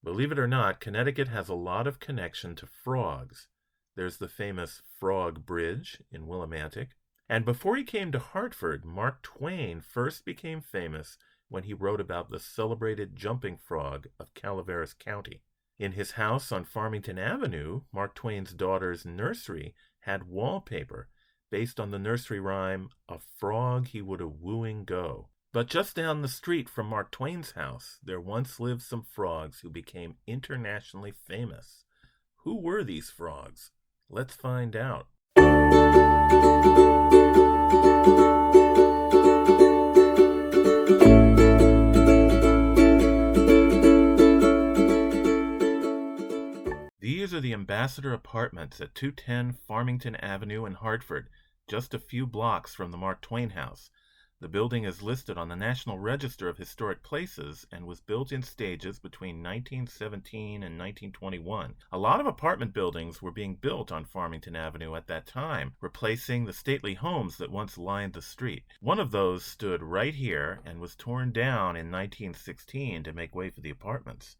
Believe it or not, Connecticut has a lot of connection to frogs. There's the famous Frog Bridge in Willimantic. And before he came to Hartford, Mark Twain first became famous when he wrote about the celebrated jumping frog of Calaveras County. In his house on Farmington Avenue, Mark Twain's daughter's nursery had wallpaper based on the nursery rhyme, "A frog he would a wooing go." But just down the street from Mark Twain's house, there once lived some frogs who became internationally famous. Who were these frogs? Let's find out. These are the Ambassador Apartments at 210 Farmington Avenue in Hartford, just a few blocks from the Mark Twain House. The building is listed on the National Register of Historic Places and was built in stages between 1917 and 1921. A lot of apartment buildings were being built on Farmington Avenue at that time, replacing the stately homes that once lined the street. One of those stood right here and was torn down in 1916 to make way for the apartments.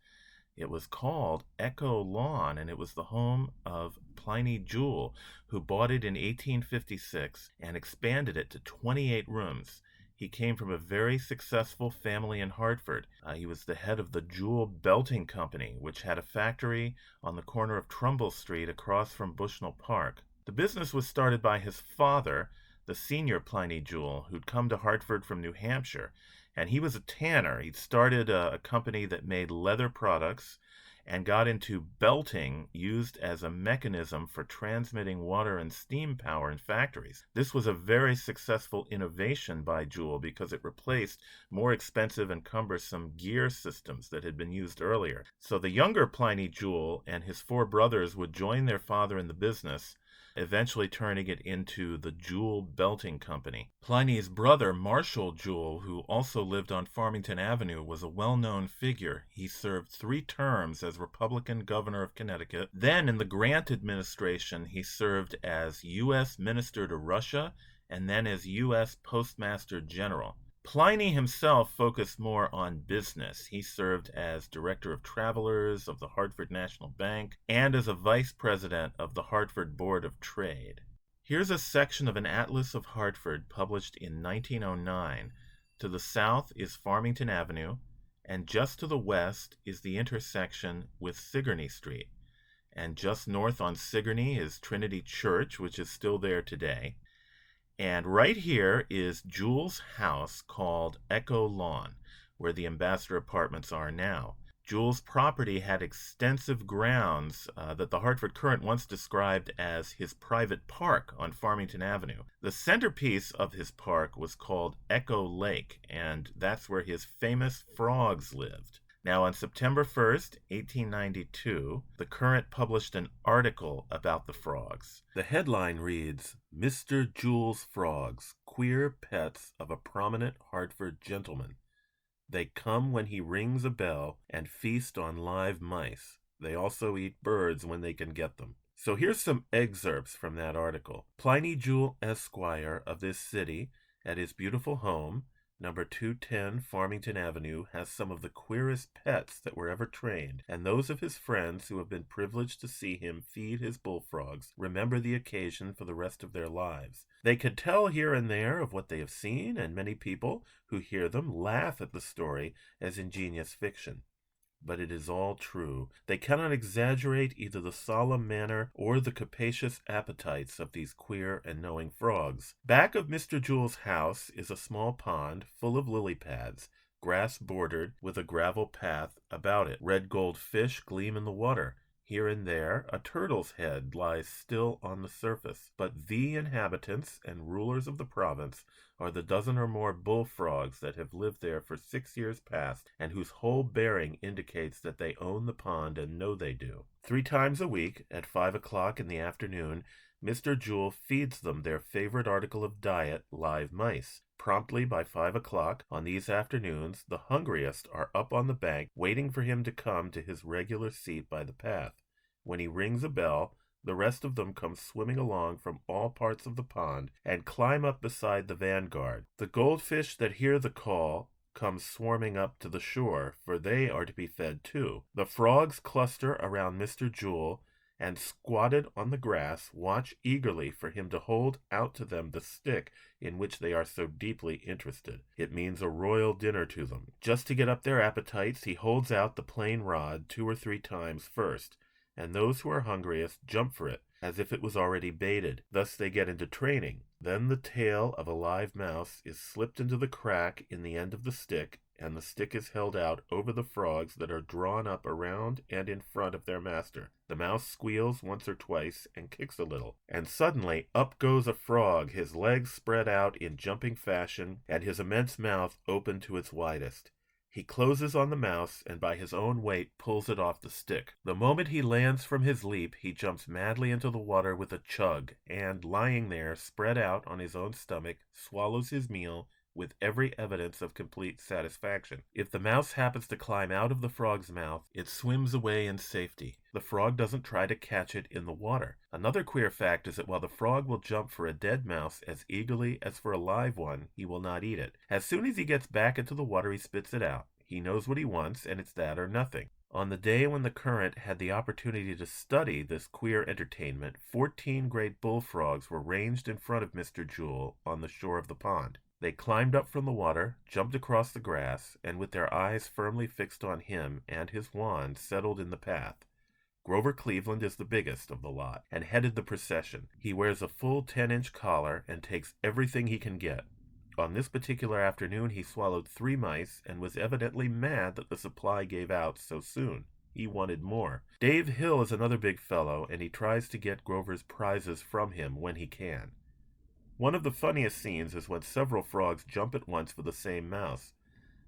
It was called Echo Lawn, and it was the home of Pliny Jewell, who bought it in 1856 and expanded it to 28 rooms. He came from a very successful family in Hartford. He was the head of the Jewell Belting Company, which had a factory on the corner of Trumbull Street across from Bushnell Park. The business was started by his father, the senior Pliny Jewell, who'd come to Hartford from New Hampshire. And he was a tanner. He'd started a company that made leather products and got into belting used as a mechanism for transmitting water and steam power in factories. This was a very successful innovation by Jewell because it replaced more expensive and cumbersome gear systems that had been used earlier. So the younger Pliny Jewell and his four brothers would join their father in the business, eventually turning it into the Jewell Belting Company. Pliny's brother, Marshall Jewell, who also lived on Farmington Avenue, was a well-known figure. He served 3 terms as Republican governor of Connecticut. Then, in the Grant administration, he served as U.S. Minister to Russia and then as U.S. Postmaster General. Pliny himself focused more on business. He served as Director of Travelers of the Hartford National Bank and as a Vice President of the Hartford Board of Trade. Here's a section of an Atlas of Hartford published in 1909. To the south is Farmington Avenue, and just to the west is the intersection with Sigourney Street. And just north on Sigourney is Trinity Church, which is still there today. And right here is Jewell's house called Echo Lawn, where the Ambassador Apartments are now. Jewell's property had extensive grounds that the Hartford Courant once described as his private park on Farmington Avenue. The centerpiece of his park was called Echo Lake, and that's where his famous frogs lived. Now, on September 1st, 1892, the Courant published an article about the frogs. The headline reads, "Mr. Jewell's Frogs, Queer Pets of a Prominent Hartford Gentleman. They come when he rings a bell and feast on live mice. They also eat birds when they can get them." So here's some excerpts from that article. Pliny Jewell, Esquire, of this city, at his beautiful home, number 210 Farmington Avenue, has some of the queerest pets that were ever trained, and those of his friends who have been privileged to see him feed his bullfrogs remember the occasion for the rest of their lives. They can tell here and there of what they have seen, and many people who hear them laugh at the story as ingenious fiction. But it is all true. They cannot exaggerate either the solemn manner or the capacious appetites of these queer and knowing frogs. Back of Mr. Jewell's house is a small pond full of lily pads, grass bordered with a gravel path about it. Red gold fish gleam in the water. Here and there a turtle's head lies still on the surface. But the inhabitants and rulers of the province are the dozen or more bullfrogs that have lived there for 6 years past, and whose whole bearing indicates that they own the pond and know they do. 3 times a week, at 5 o'clock in the afternoon, Mr. Jewell feeds them their favorite article of diet, live mice. Promptly by 5 o'clock on these afternoons, the hungriest are up on the bank waiting for him to come to his regular seat by the path. When he rings a bell, the rest of them come swimming along from all parts of the pond and climb up beside the vanguard. The goldfish that hear the call come swarming up to the shore, for they are to be fed too. The frogs cluster around Mr. Jewel, and squatted on the grass, watch eagerly for him to hold out to them the stick in which they are so deeply interested. It means a royal dinner to them. Just to get up their appetites, he holds out the plain rod 2 or 3 times first, and those who are hungriest jump for it, as if it was already baited. Thus they get into training. Then the tail of a live mouse is slipped into the crack in the end of the stick, and the stick is held out over the frogs that are drawn up around and in front of their master. The mouse squeals once or twice and kicks a little, and suddenly up goes a frog, his legs spread out in jumping fashion, and his immense mouth open to its widest. He closes on the mouse, and by his own weight pulls it off the stick. The moment he lands from his leap, he jumps madly into the water with a chug, and, lying there, spread out on his own stomach, swallows his meal with every evidence of complete satisfaction. If the mouse happens to climb out of the frog's mouth, it swims away in safety. The frog doesn't try to catch it in the water. Another queer fact is that while the frog will jump for a dead mouse as eagerly as for a live one, he will not eat it. As soon as he gets back into the water, he spits it out. He knows what he wants, and it's that or nothing. On the day when the Current had the opportunity to study this queer entertainment, 14 great bullfrogs were ranged in front of Mr. Jewel on the shore of the pond. They climbed up from the water, jumped across the grass, and with their eyes firmly fixed on him and his wand, settled in the path. Grover Cleveland is the biggest of the lot, and headed the procession. He wears a full 10-inch collar and takes everything he can get. On this particular afternoon he swallowed 3 mice, and was evidently mad that the supply gave out so soon. He wanted more. Dave Hill is another big fellow, and he tries to get Grover's prizes from him when he can. One of the funniest scenes is when several frogs jump at once for the same mouse.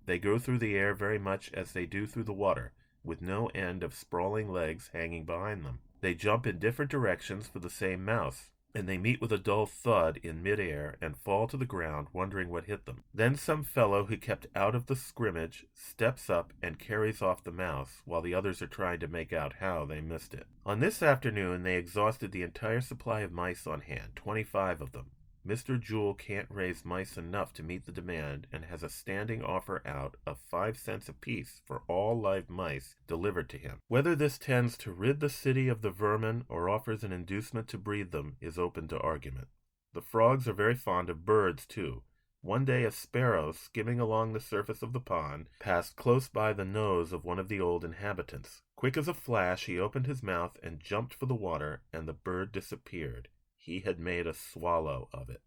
They go through the air very much as they do through the water, with no end of sprawling legs hanging behind them. They jump in different directions for the same mouse, and they meet with a dull thud in mid-air and fall to the ground, wondering what hit them. Then some fellow who kept out of the scrimmage steps up and carries off the mouse, while the others are trying to make out how they missed it. On this afternoon they exhausted the entire supply of mice on hand, 25 of them. Mr. Jewel can't raise mice enough to meet the demand, and has a standing offer out of 5 cents apiece for all live mice delivered to him. Whether this tends to rid the city of the vermin or offers an inducement to breed them is open to argument. The frogs are very fond of birds, too. One day a sparrow, skimming along the surface of the pond, passed close by the nose of one of the old inhabitants. Quick as a flash he opened his mouth and jumped for the water, and the bird disappeared. He had made a swallow of it.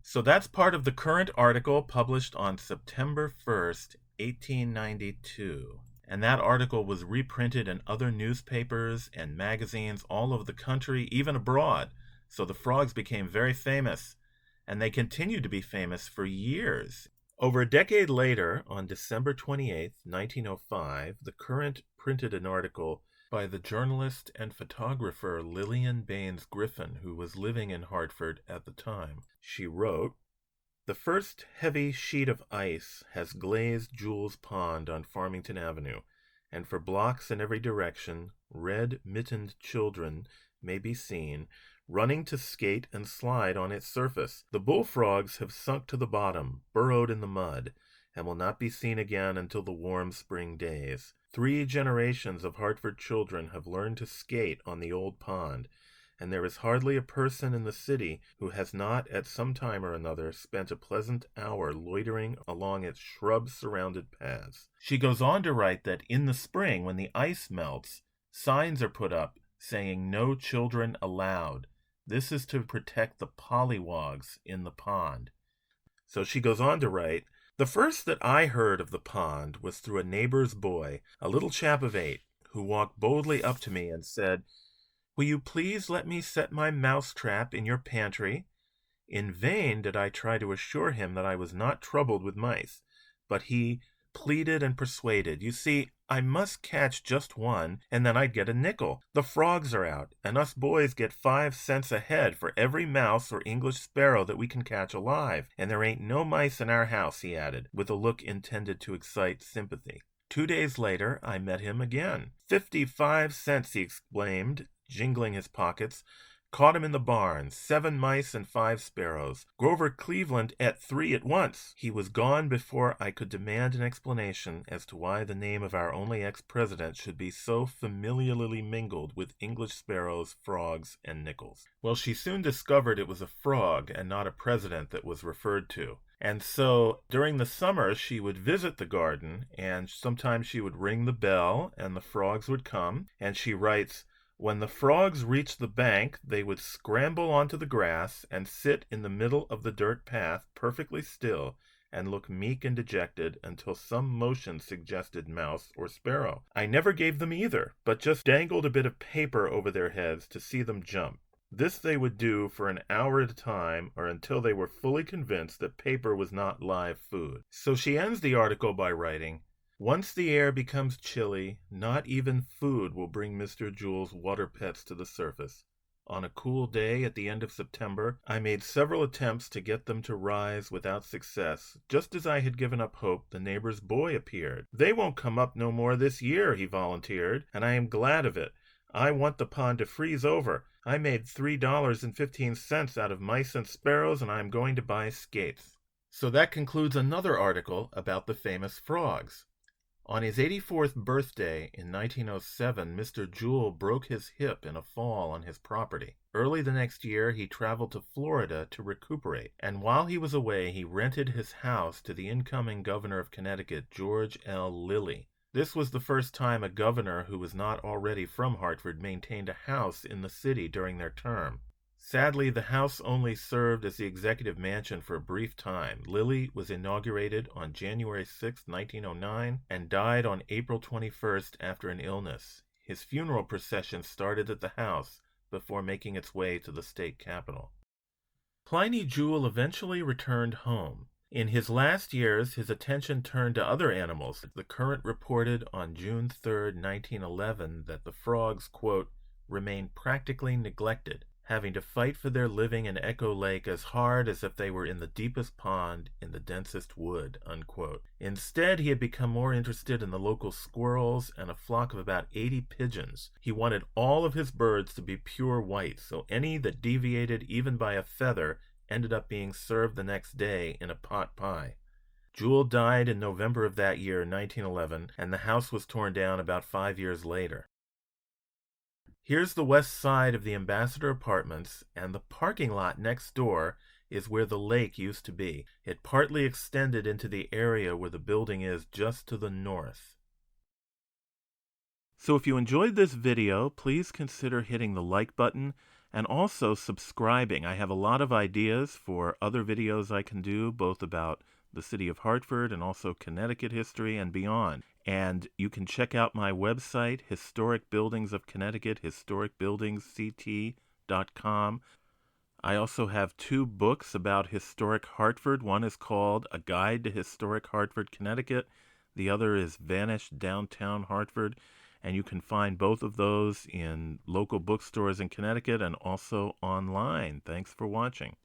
So that's part of the Current article published on September 1st, 1892. And that article was reprinted in other newspapers and magazines all over the country, even abroad. So the frogs became very famous, and they continued to be famous for years. Over a decade later, on December 28, 1905, the Current printed an article by the journalist and photographer Lillian Baines Griffin, who was living in Hartford at the time. She wrote, "The first heavy sheet of ice has glazed Jewel's Pond on Farmington Avenue, and for blocks in every direction, red-mittened children may be seen, running to skate and slide on its surface. The bullfrogs have sunk to the bottom, burrowed in the mud, and will not be seen again until the warm spring days. 3 generations of Hartford children have learned to skate on the old pond, and there is hardly a person in the city who has not at some time or another spent a pleasant hour loitering along its shrub-surrounded paths." She goes on to write that in the spring, when the ice melts, signs are put up saying "No children allowed." This is to protect the pollywogs in the pond. So she goes on to write, "The first that I heard of the pond was through a neighbor's boy, a little chap of 8, who walked boldly up to me and said, 'Will you please let me set my mouse-trap in your pantry?' In vain did I try to assure him that I was not troubled with mice, but he pleaded and persuaded. You see, I must catch just one, and then I'd get a nickel. The frogs are out, and us boys get 5 cents a head for every mouse or English sparrow that we can catch alive, and there ain't no mice in our house," he added, with a look intended to excite sympathy. 2 days later, I met him again. 55 cents, he exclaimed, jingling his pockets. Caught him in the barn. 7 mice and 5 sparrows. Grover Cleveland ate 3 at once. He was gone before I could demand an explanation as to why the name of our only ex-president should be so familiarly mingled with English sparrows, frogs, and nickels. Well, she soon discovered it was a frog and not a president that was referred to. And so during the summer, she would visit the garden, and sometimes she would ring the bell, and the frogs would come. And she writes, "When the frogs reached the bank, they would scramble onto the grass and sit in the middle of the dirt path perfectly still and look meek and dejected until some motion suggested mouse or sparrow. I never gave them either, but just dangled a bit of paper over their heads to see them jump. This they would do for an hour at a time or until they were fully convinced that paper was not live food." So she ends the article by writing, "Once the air becomes chilly, not even food will bring Mr. Jewell's water pets to the surface. On a cool day at the end of September, I made several attempts to get them to rise without success. Just as I had given up hope, the neighbor's boy appeared. 'They won't come up no more this year,' he volunteered, 'and I am glad of it. I want the pond to freeze over. I made $3.15 out of mice and sparrows, and I am going to buy skates.'" So that concludes another article about the famous frogs. On his 84th birthday in 1907, Mr. Jewell broke his hip in a fall on his property. Early the next year, he traveled to Florida to recuperate, and while he was away, he rented his house to the incoming governor of Connecticut, George L. Lilly. This was the first time a governor who was not already from Hartford maintained a house in the city during their term. Sadly, the house only served as the executive mansion for a brief time. Lilly was inaugurated on January 6, 1909, and died on April 21st after an illness. His funeral procession started at the house before making its way to the state capitol. Pliny Jewell eventually returned home. In his last years, his attention turned to other animals. The Current reported on June 3, 1911, that the frogs, quote, "remained practically neglected, having to fight for their living in Echo Lake as hard as if they were in the deepest pond in the densest wood," unquote. Instead, he had become more interested in the local squirrels and a flock of about 80 pigeons. He wanted all of his birds to be pure white, so any that deviated even by a feather ended up being served the next day in a pot pie. Jewell died in November of that year, 1911, and the house was torn down about 5 years later. Here's the west side of the Ambassador Apartments, and the parking lot next door is where the lake used to be. It partly extended into the area where the building is just to the north. So if you enjoyed this video, please consider hitting the like button and also subscribing. I have a lot of ideas for other videos I can do, both about the city of Hartford and also Connecticut history and beyond. And you can check out my website, Historic Buildings of Connecticut, historicbuildingsct.com. I also have 2 books about historic Hartford. One is called A Guide to Historic Hartford, Connecticut. The other is Vanished Downtown Hartford. And you can find both of those in local bookstores in Connecticut and also online. Thanks for watching.